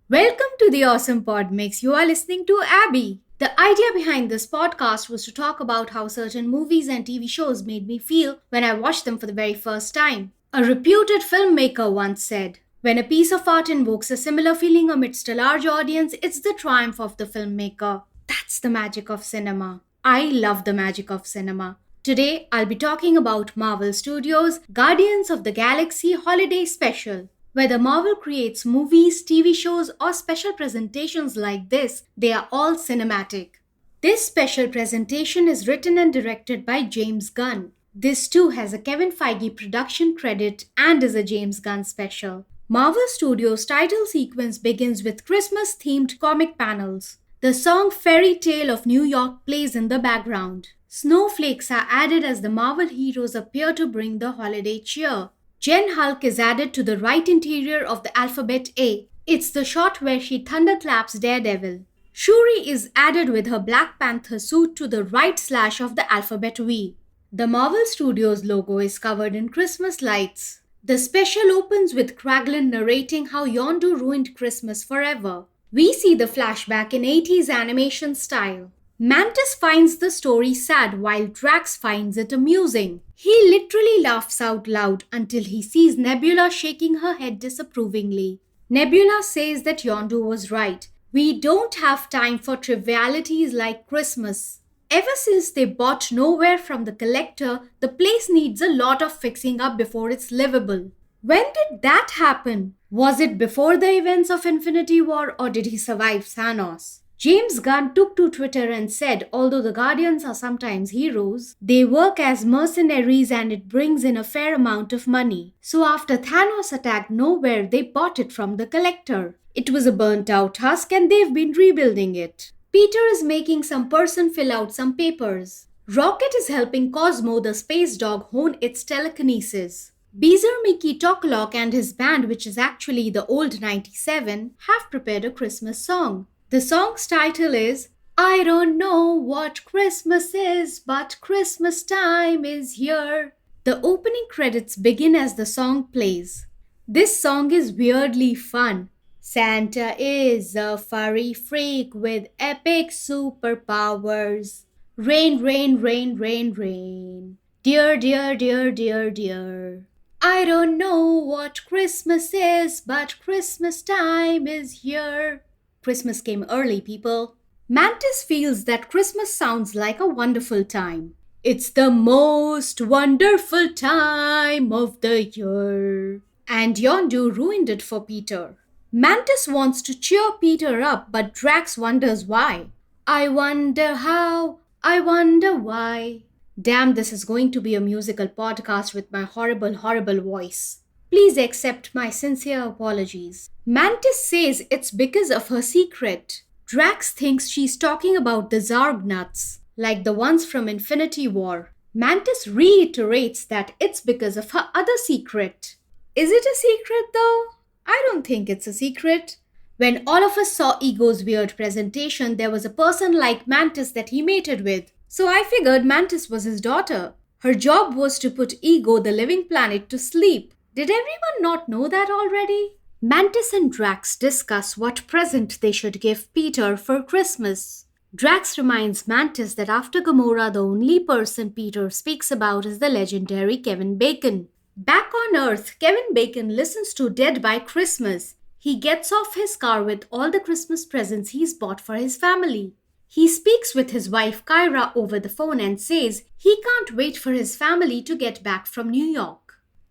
Welcome to the Awesome Pod Mix. You are listening to Abby. The idea behind this podcast was to talk about how certain movies and TV shows made me feel when I watched them for the very first time. A reputed filmmaker once said, "When a piece of art invokes a similar feeling amidst a large audience, it's the triumph of the filmmaker." That's the magic of cinema. I love the magic of cinema. Today, I'll be talking about Marvel Studios' Guardians of the Galaxy Holiday Special. Whether Marvel creates movies, TV shows, or special presentations like this, they are all cinematic. This special presentation is written and directed by James Gunn. This too has a Kevin Feige production credit and is a James Gunn special. Marvel Studios' title sequence begins with Christmas-themed comic panels. The song Fairy Tale of New York plays in the background. Snowflakes are added as the Marvel heroes appear to bring the holiday cheer. Jen Hulk is added to the right interior of the alphabet A. It's the shot where she thunderclaps Daredevil. Shuri is added with her Black Panther suit to the right slash of the alphabet V. The Marvel Studios logo is covered in Christmas lights. The special opens with Kraglin narrating how Yondu ruined Christmas forever. We see the flashback in 80s animation style. Mantis finds the story sad while Drax finds it amusing. He literally laughs out loud until he sees Nebula shaking her head disapprovingly. Nebula says that Yondu was right. We don't have time for trivialities like Christmas. Ever since they bought Nowhere from the Collector, the place needs a lot of fixing up before it's livable. When did that happen? Was it before the events of Infinity War or did he survive Thanos? James Gunn took to Twitter and said, although the Guardians are sometimes heroes, they work as mercenaries and it brings in a fair amount of money. So after Thanos attacked Nowhere, they bought it from the Collector. It was a burnt out husk and they've been rebuilding it. Peter is making some person fill out some papers. Rocket is helping Cosmo the space dog hone its telekinesis. Beezer Mickey Toklock and his band, which is actually the old 97, have prepared a Christmas song. The song's title is "I Don't Know What Christmas Is, But Christmas Time Is Here." The opening credits begin as the song plays. This song is weirdly fun. Santa is a furry freak with epic superpowers. Rain, rain, rain, rain, rain. Dear, dear, dear, dear, dear. I don't know what Christmas is, but Christmas time is here. Christmas came early, people. Mantis feels that Christmas sounds like a wonderful time. It's the most wonderful time of the year. And Yondu ruined it for Peter. Mantis wants to cheer Peter up, but Drax wonders why. I wonder how, I wonder why. Damn, this is going to be a musical podcast with my horrible, horrible voice. Please accept my sincere apologies. Mantis says it's because of her secret. Drax thinks she's talking about the Zarg nuts, like the ones from Infinity War. Mantis reiterates that it's because of her other secret. Is it a secret though? I don't think it's a secret. When all of us saw Ego's weird presentation, there was a person like Mantis that he mated with. So I figured Mantis was his daughter. Her job was to put Ego, the living planet, to sleep. Did everyone not know that already? Mantis and Drax discuss what present they should give Peter for Christmas. Drax reminds Mantis that after Gamora, the only person Peter speaks about is the legendary Kevin Bacon. Back on Earth, Kevin Bacon listens to Dead by Christmas. He gets off his car with all the Christmas presents he's bought for his family. He speaks with his wife Kyra over the phone and says he can't wait for his family to get back from New York.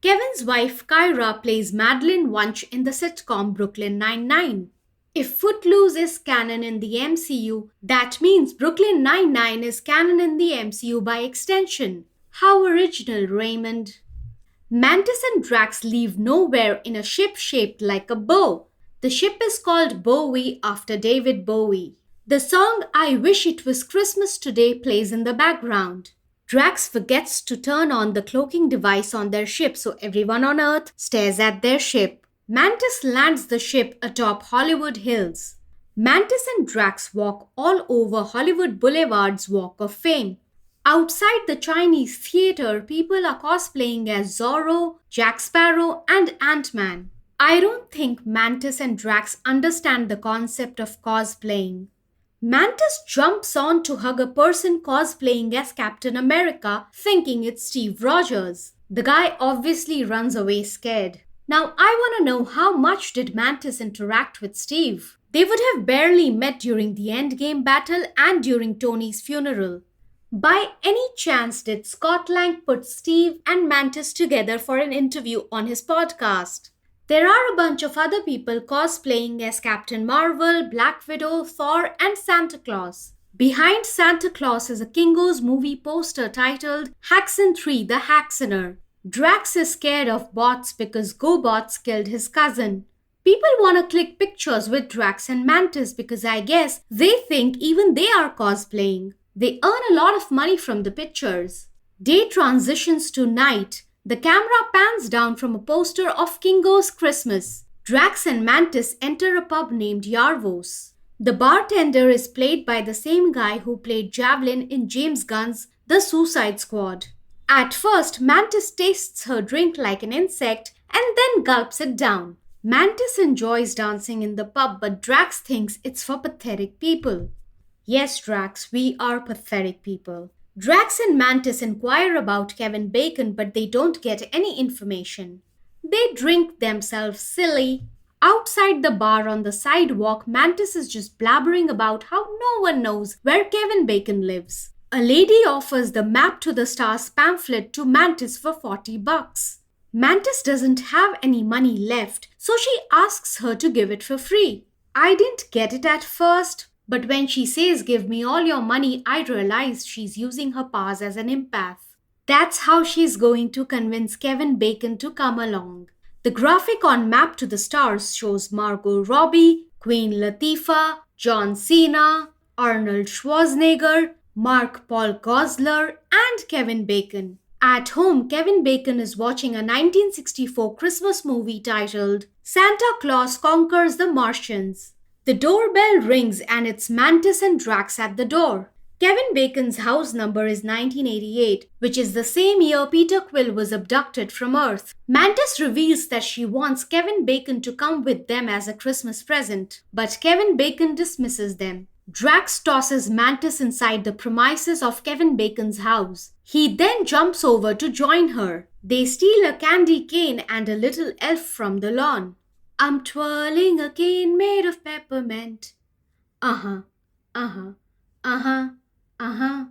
Kevin's wife Kyra plays Madeline Wunsch in the sitcom Brooklyn Nine-Nine. If Footloose is canon in the MCU, that means Brooklyn Nine-Nine is canon in the MCU by extension. How original, Raymond. Mantis and Drax leave Nowhere in a ship shaped like a bow. The ship is called Bowie after David Bowie. The song "I Wish It Was Christmas Today" plays in the background. Drax forgets to turn on the cloaking device on their ship, so everyone on Earth stares at their ship. Mantis lands the ship atop Hollywood Hills. Mantis and Drax walk all over Hollywood Boulevard's Walk of Fame. Outside the Chinese theater, people are cosplaying as Zorro, Jack Sparrow, and Ant-Man. I don't think Mantis and Drax understand the concept of cosplaying. Mantis jumps on to hug a person cosplaying as Captain America, thinking it's Steve Rogers. The guy obviously runs away scared. Now, I want to know, how much did Mantis interact with Steve? They would have barely met during the Endgame battle and during Tony's funeral. By any chance, did Scott Lang put Steve and Mantis together for an interview on his podcast? There are a bunch of other people cosplaying as Captain Marvel, Black Widow, Thor, and Santa Claus. Behind Santa Claus is a Kingo's movie poster titled Haxen 3 the Haxener. Drax is scared of bots because GoBots killed his cousin. People want to click pictures with Drax and Mantis because I guess they think even they are cosplaying. They earn a lot of money from the pictures. Day transitions to night. The camera pans down from a poster of Kingo's Christmas. Drax and Mantis enter a pub named Yarvos. The bartender is played by the same guy who played Javelin in James Gunn's The Suicide Squad. At first, Mantis tastes her drink like an insect and then gulps it down. Mantis enjoys dancing in the pub, but Drax thinks it's for pathetic people. Yes, Drax, we are pathetic people. Drax and Mantis inquire about Kevin Bacon, but they don't get any information. They drink themselves silly. Outside the bar on the sidewalk, Mantis is just blabbering about how no one knows where Kevin Bacon lives. A lady offers the Map to the Stars pamphlet to Mantis for $40. Mantis doesn't have any money left, so she asks her to give it for free. I didn't get it at first, but when she says give me all your money, I realize she's using her powers as an empath. That's how she's going to convince Kevin Bacon to come along. The graphic on Map to the Stars shows Margot Robbie, Queen Latifah, John Cena, Arnold Schwarzenegger, Mark Paul Gosselaar, and Kevin Bacon. At home, Kevin Bacon is watching a 1964 Christmas movie titled Santa Claus Conquers the Martians. The doorbell rings and it's Mantis and Drax at the door. Kevin Bacon's house number is 1988, which is the same year Peter Quill was abducted from Earth. Mantis reveals that she wants Kevin Bacon to come with them as a Christmas present, but Kevin Bacon dismisses them. Drax tosses Mantis inside the premises of Kevin Bacon's house. He then jumps over to join her. They steal a candy cane and a little elf from the lawn. I'm twirling a cane made of peppermint. Uh-huh, uh-huh, uh-huh, uh-huh.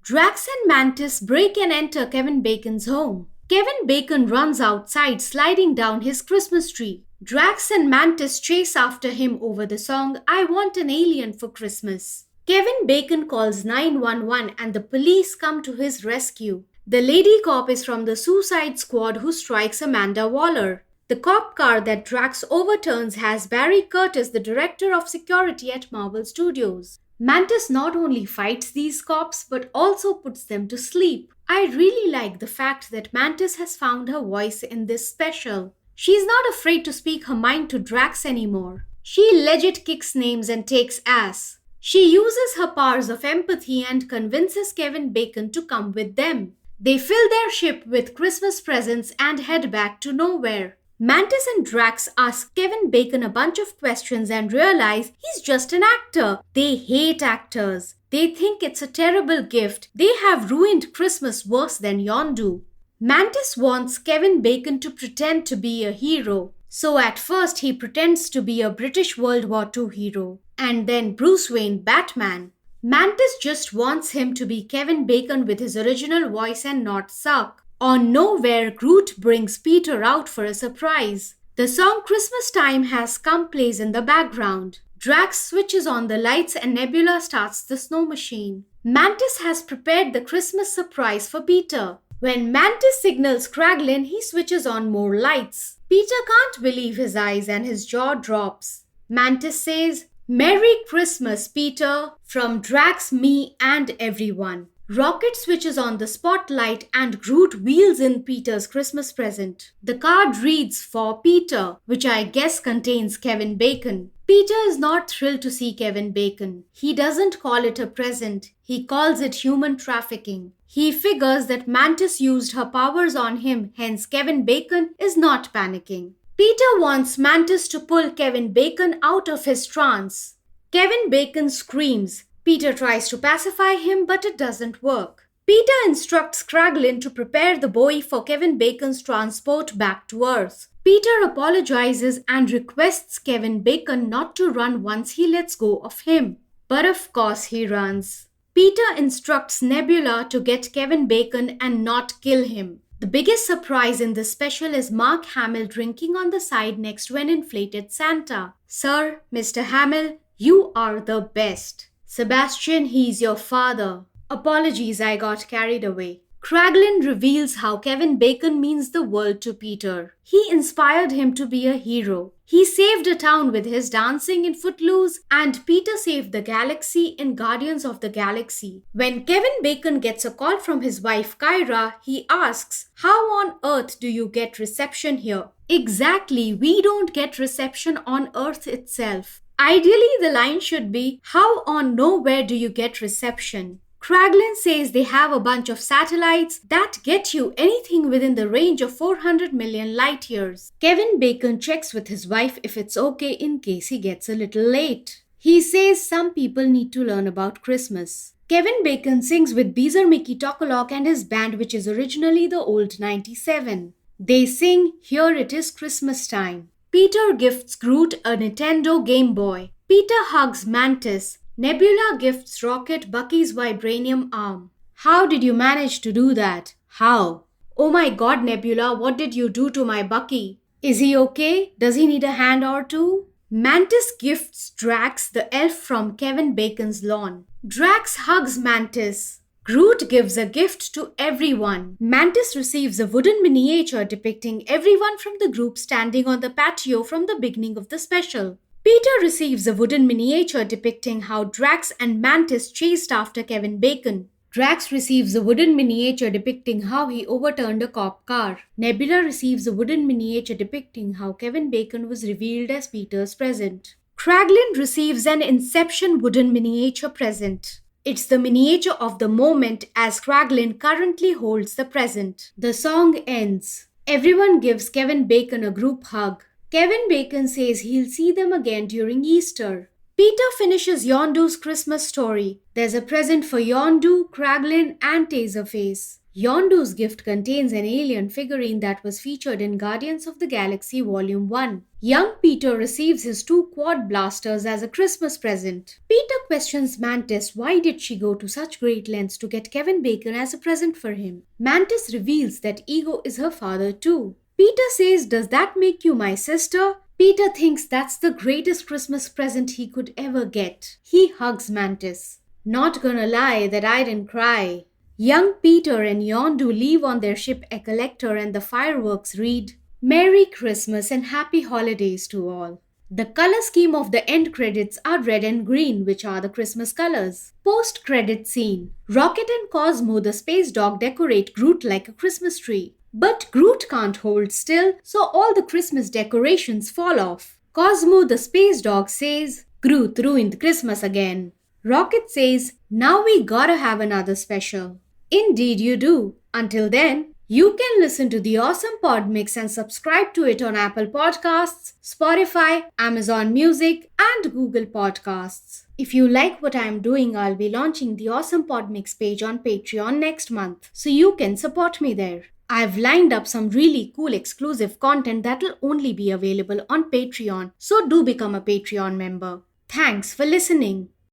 Drax and Mantis break and enter Kevin Bacon's home. Kevin Bacon runs outside, sliding down his Christmas tree. Drax and Mantis chase after him over the song I Want an Alien for Christmas. Kevin Bacon calls 911 and the police come to his rescue. The lady cop is from the Suicide Squad who strikes Amanda Waller. The cop car that Drax overturns has Barry Curtis, the director of security at Marvel Studios. Mantis not only fights these cops but also puts them to sleep. I really like the fact that Mantis has found her voice in this special. She's not afraid to speak her mind to Drax anymore. She legit kicks names and takes ass. She uses her powers of empathy and convinces Kevin Bacon to come with them. They fill their ship with Christmas presents and head back to nowhere. Mantis and Drax ask Kevin Bacon a bunch of questions and realize he's just an actor. They hate actors. They think it's a terrible gift. They have ruined Christmas worse than Yondu. Mantis wants Kevin Bacon to pretend to be a hero. So at first he pretends to be a British World War II hero. And then Bruce Wayne Batman. Mantis just wants him to be Kevin Bacon with his original voice and not suck. On Nowhere, Groot brings Peter out for a surprise. The song Christmas Time Has Come plays in the background. Drax switches on the lights and Nebula starts the snow machine. Mantis has prepared the Christmas surprise for Peter. When Mantis signals Kraglin, he switches on more lights. Peter can't believe his eyes and his jaw drops. Mantis says, "Merry Christmas, Peter, from Drax, me and everyone." Rocket switches on the spotlight and Groot wheels in Peter's Christmas present. The card reads for Peter, which I guess contains Kevin Bacon. Peter is not thrilled to see Kevin Bacon. He doesn't call it a present. He calls it human trafficking. He figures that Mantis used her powers on him, hence Kevin Bacon is not panicking. Peter wants Mantis to pull Kevin Bacon out of his trance. Kevin Bacon screams. Peter tries to pacify him, but it doesn't work. Peter instructs Kraglin to prepare the buoy for Kevin Bacon's transport back to Earth. Peter apologizes and requests Kevin Bacon not to run once he lets go of him. But of course he runs. Peter instructs Nebula to get Kevin Bacon and not kill him. The biggest surprise in this special is Mark Hamill drinking on the side next to an inflated Santa. Sir, Mr. Hamill, you are the best. Sebastian, he's your father. Apologies, I got carried away. Kraglin reveals how Kevin Bacon means the world to Peter. He inspired him to be a hero. He saved a town with his dancing in Footloose, and Peter saved the galaxy in Guardians of the Galaxy. When Kevin Bacon gets a call from his wife Kyra, he asks, "How on earth do you get reception here?" Exactly, we don't get reception on Earth itself. Ideally, the line should be, "How on nowhere do you get reception?" Kraglin says they have a bunch of satellites that get you anything within the range of 400 million light years. Kevin Bacon checks with his wife if it's okay in case he gets a little late. He says some people need to learn about Christmas. Kevin Bacon sings with Beezer Mickey Tokolok and his band, which is originally the Old 97. They sing "Here It Is Christmas Time." Peter gifts Groot a Nintendo Game Boy. Peter hugs Mantis. Nebula gifts Rocket Bucky's vibranium arm. How did you manage to do that? How? Oh my god, Nebula, what did you do to my Bucky? Is he okay? Does he need a hand or two? Mantis gifts Drax the elf from Kevin Bacon's lawn. Drax hugs Mantis. Groot gives a gift to everyone. Mantis receives a wooden miniature depicting everyone from the group standing on the patio from the beginning of the special. Peter receives a wooden miniature depicting how Drax and Mantis chased after Kevin Bacon. Drax receives a wooden miniature depicting how he overturned a cop car. Nebula receives a wooden miniature depicting how Kevin Bacon was revealed as Peter's present. Kraglin receives an Inception wooden miniature present. It's the miniature of the moment as Kraglin currently holds the present. The song ends. Everyone gives Kevin Bacon a group hug. Kevin Bacon says he'll see them again during Easter. Peter finishes Yondu's Christmas story. There's a present for Yondu, Kraglin, and Taserface. Yondu's gift contains an alien figurine that was featured in Guardians of the Galaxy Volume 1. Young Peter receives his 2 quad blasters as a Christmas present. Peter questions Mantis why did she go to such great lengths to get Kevin Bacon as a present for him. Mantis reveals that Ego is her father too. Peter says, "Does that make you my sister?" Peter thinks that's the greatest Christmas present he could ever get. He hugs Mantis. "Not gonna lie that I didn't cry." Young Peter and Yondu leave on their ship A Collector and the fireworks read, "Merry Christmas and Happy Holidays to all." The color scheme of the end credits are red and green, which are the Christmas colors. Post-credit scene. Rocket and Cosmo the space dog decorate Groot like a Christmas tree. But Groot can't hold still, so all the Christmas decorations fall off. Cosmo the space dog says, "Groot ruined Christmas again." Rocket says, "Now we gotta have another special." Indeed you do. Until then, you can listen to the Awesome Pod Mix and subscribe to it on Apple Podcasts, Spotify, Amazon Music, and Google Podcasts. If you like what I'm doing, I'll be launching the Awesome Pod Mix page on Patreon next month, so you can support me there. I've lined up some really cool exclusive content that'll only be available on Patreon, so do become a Patreon member. Thanks for listening.